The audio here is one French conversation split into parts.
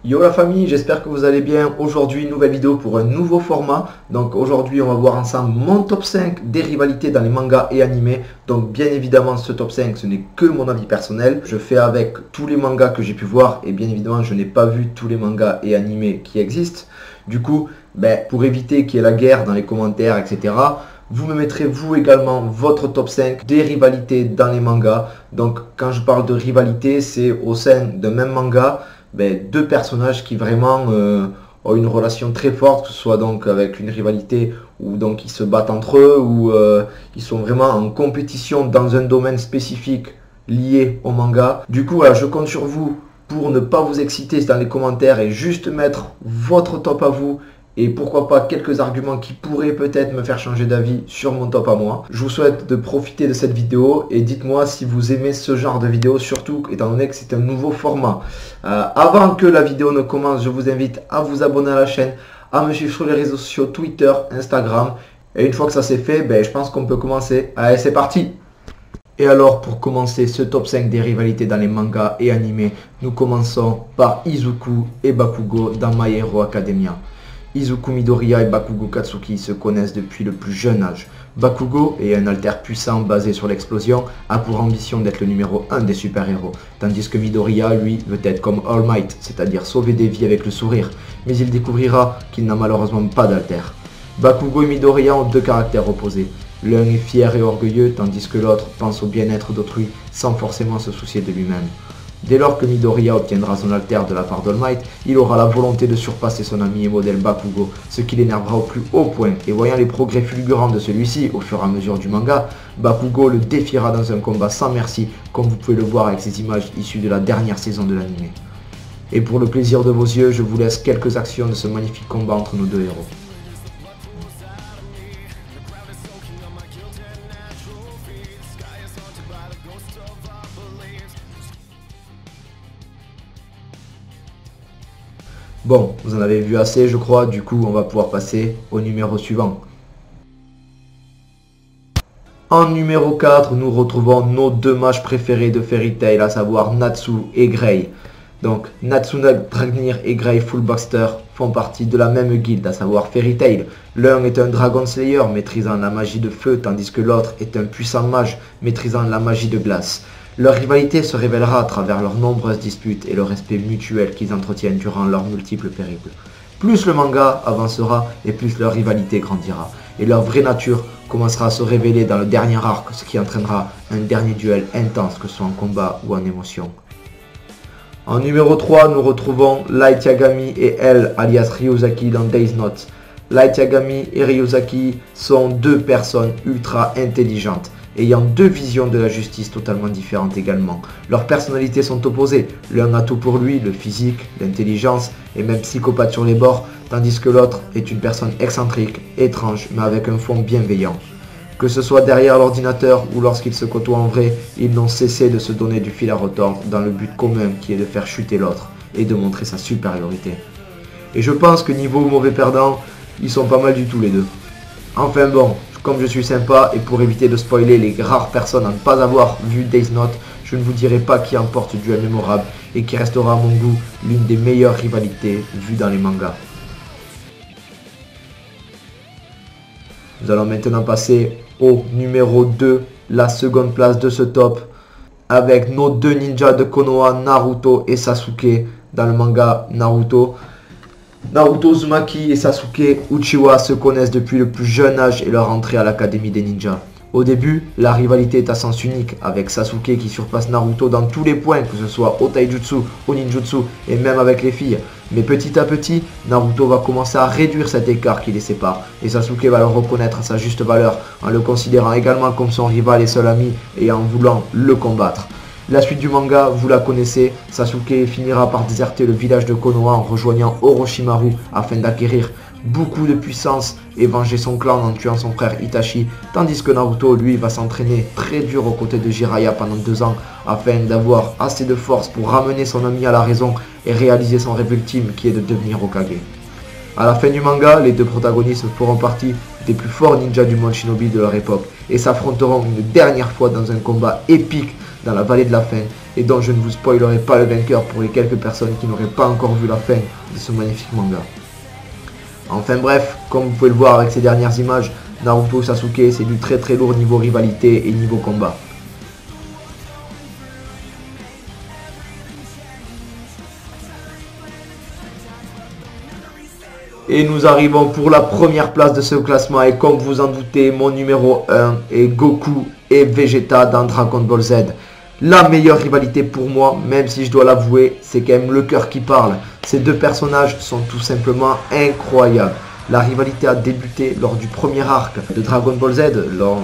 Yo la famille, j'espère que vous allez bien. Aujourd'hui, nouvelle vidéo pour un nouveau format. Donc aujourd'hui, on va voir ensemble mon top 5 des rivalités dans les mangas et animés. Donc bien évidemment, ce top 5, ce n'est que mon avis personnel. Je fais avec tous les mangas que j'ai pu voir et bien évidemment, je n'ai pas vu tous les mangas et animés qui existent. Du coup, pour éviter qu'il y ait la guerre dans les commentaires, etc., vous me mettrez vous également votre top 5 des rivalités dans les mangas. Donc quand je parle de rivalité, c'est au sein d'un même manga, deux personnages qui vraiment ont une relation très forte, que ce soit donc avec une rivalité où donc ils se battent entre eux, ou ils sont vraiment en compétition dans un domaine spécifique lié au manga. Du coup, voilà, je compte sur vous pour ne pas vous exciter dans les commentaires et juste mettre votre top à vous. Et pourquoi pas quelques arguments qui pourraient peut-être me faire changer d'avis sur mon top à moi. Je vous souhaite de profiter de cette vidéo et dites-moi si vous aimez ce genre de vidéo, surtout étant donné que c'est un nouveau format. Avant que la vidéo ne commence, je vous invite à vous abonner à la chaîne, à me suivre sur les réseaux sociaux Twitter, Instagram. Et une fois que ça c'est fait, je pense qu'on peut commencer. Allez, c'est parti! Et alors, pour commencer ce top 5 des rivalités dans les mangas et animés, nous commençons par Izuku et Bakugo dans My Hero Academia. Izuku Midoriya et Bakugo Katsuki se connaissent depuis le plus jeune âge. Bakugo, ayant un alter puissant basé sur l'explosion, a pour ambition d'être le numéro 1 des super-héros, tandis que Midoriya, lui, veut être comme All Might, c'est-à-dire sauver des vies avec le sourire, mais il découvrira qu'il n'a malheureusement pas d'alter. Bakugo et Midoriya ont deux caractères opposés. L'un est fier et orgueilleux, tandis que l'autre pense au bien-être d'autrui sans forcément se soucier de lui-même. Dès lors que Midoriya obtiendra son alter de la part d'All Might, il aura la volonté de surpasser son ami et modèle Bakugo, ce qui l'énervera au plus haut point, et voyant les progrès fulgurants de celui-ci au fur et à mesure du manga, Bakugo le défiera dans un combat sans merci, comme vous pouvez le voir avec ces images issues de la dernière saison de l'anime. Et pour le plaisir de vos yeux, je vous laisse quelques actions de ce magnifique combat entre nos deux héros. Bon, vous en avez vu assez je crois, du coup on va pouvoir passer au numéro suivant. En numéro 4, nous retrouvons nos deux mages préférés de Fairy Tail, à savoir Natsu et Grey. Donc Natsu Dragnir et Grey Fullbuster font partie de la même guilde, à savoir Fairy Tail. L'un est un Dragon Slayer maîtrisant la magie de feu, tandis que l'autre est un puissant mage maîtrisant la magie de glace. Leur rivalité se révélera à travers leurs nombreuses disputes et le respect mutuel qu'ils entretiennent durant leurs multiples périples. Plus le manga avancera et plus leur rivalité grandira, et leur vraie nature commencera à se révéler dans le dernier arc, ce qui entraînera un dernier duel intense, que ce soit en combat ou en émotion. En numéro 3, nous retrouvons Light Yagami et elle, alias Ryuzaki dans Days Note. Light Yagami et Ryuzaki sont deux personnes ultra intelligentes, ayant deux visions de la justice totalement différentes également. Leurs personnalités sont opposées, l'un a tout pour lui, le physique, l'intelligence et même psychopathe sur les bords, tandis que l'autre est une personne excentrique, étrange, mais avec un fond bienveillant. Que ce soit derrière l'ordinateur ou lorsqu'ils se côtoient en vrai, ils n'ont cessé de se donner du fil à retordre dans le but commun qui est de faire chuter l'autre et de montrer sa supériorité. Et je pense que niveau mauvais perdant, ils sont pas mal du tout les deux. Enfin bon, comme je suis sympa et pour éviter de spoiler les rares personnes à ne pas avoir vu Days Note, je ne vous dirai pas qui emporte duel mémorable et qui restera à mon goût l'une des meilleures rivalités vues dans les mangas. Nous allons maintenant passer au numéro 2, la seconde place de ce top, avec nos deux ninjas de Konoha, Naruto et Sasuke dans le manga Naruto. Naruto Uzumaki et Sasuke Uchiwa se connaissent depuis le plus jeune âge et leur entrée à l'académie des ninjas. Au début, la rivalité est à sens unique, avec Sasuke qui surpasse Naruto dans tous les points, que ce soit au taijutsu, au ninjutsu et même avec les filles. Mais petit à petit, Naruto va commencer à réduire cet écart qui les sépare, et Sasuke va le reconnaître à sa juste valeur, en le considérant également comme son rival et seul ami, et en voulant le combattre. La suite du manga, vous la connaissez, Sasuke finira par déserter le village de Konoha en rejoignant Orochimaru afin d'acquérir beaucoup de puissance et venger son clan en tuant son frère Itachi, tandis que Naruto, lui, va s'entraîner très dur aux côtés de Jiraiya pendant 2 ans afin d'avoir assez de force pour ramener son ami à la raison et réaliser son rêve ultime qui est de devenir Hokage. À la fin du manga, les deux protagonistes feront partie des plus forts ninjas du monde shinobi de leur époque et s'affronteront une dernière fois dans un combat épique dans la vallée de la fin et dont je ne vous spoilerai pas le vainqueur pour les quelques personnes qui n'auraient pas encore vu la fin de ce magnifique manga. Enfin bref, comme vous pouvez le voir avec ces dernières images, Naruto Sasuke c'est du très très lourd niveau rivalité et niveau combat. Et nous arrivons pour la première place de ce classement et comme vous en doutez, mon numéro 1 est Goku et Vegeta dans Dragon Ball Z. La meilleure rivalité pour moi, même si je dois l'avouer, c'est quand même le cœur qui parle. Ces deux personnages sont tout simplement incroyables. La rivalité a débuté lors du premier arc de Dragon Ball Z,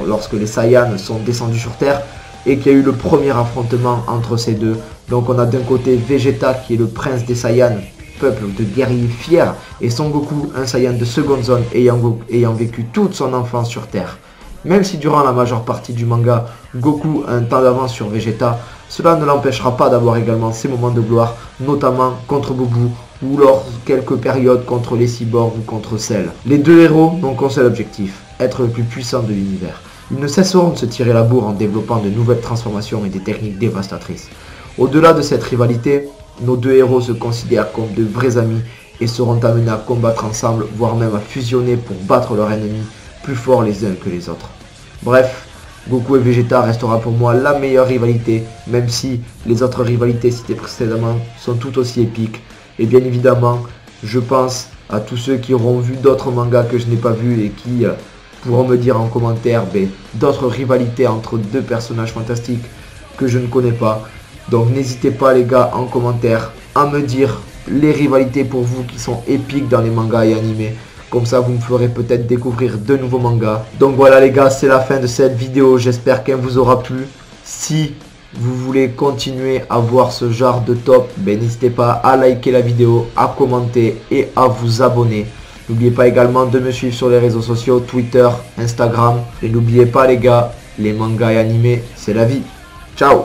lorsque les Saiyans sont descendus sur Terre et qu'il y a eu le premier affrontement entre ces deux. Donc on a d'un côté Vegeta qui est le prince des Saiyans, peuple de guerriers fiers, et Son Goku, un Saiyan de seconde zone ayant vécu toute son enfance sur Terre. Même si durant la majeure partie du manga, Goku a un temps d'avance sur Vegeta, cela ne l'empêchera pas d'avoir également ses moments de gloire, notamment contre Boubou, ou lors quelques périodes contre les cyborgs ou contre Cell. Les deux héros n'ont qu'un seul objectif, être le plus puissant de l'univers. Ils ne cesseront de se tirer la bourre en développant de nouvelles transformations et des techniques dévastatrices. Au-delà de cette rivalité, nos deux héros se considèrent comme de vrais amis et seront amenés à combattre ensemble, voire même à fusionner pour battre leurs ennemis plus forts les uns que les autres. Bref, Goku et Vegeta restera pour moi la meilleure rivalité, même si les autres rivalités citées précédemment sont tout aussi épiques. Et bien évidemment, je pense à tous ceux qui auront vu d'autres mangas que je n'ai pas vus et qui pourront me dire en commentaire d'autres rivalités entre deux personnages fantastiques que je ne connais pas. Donc n'hésitez pas les gars en commentaire à me dire les rivalités pour vous qui sont épiques dans les mangas et animés. Comme ça vous me ferez peut-être découvrir de nouveaux mangas. Donc voilà les gars, c'est la fin de cette vidéo. J'espère qu'elle vous aura plu. Si vous voulez continuer à voir ce genre de top, n'hésitez pas à liker la vidéo, à commenter et à vous abonner. N'oubliez pas également de me suivre sur les réseaux sociaux, Twitter, Instagram. Et n'oubliez pas les gars, les mangas et animés, c'est la vie. Ciao!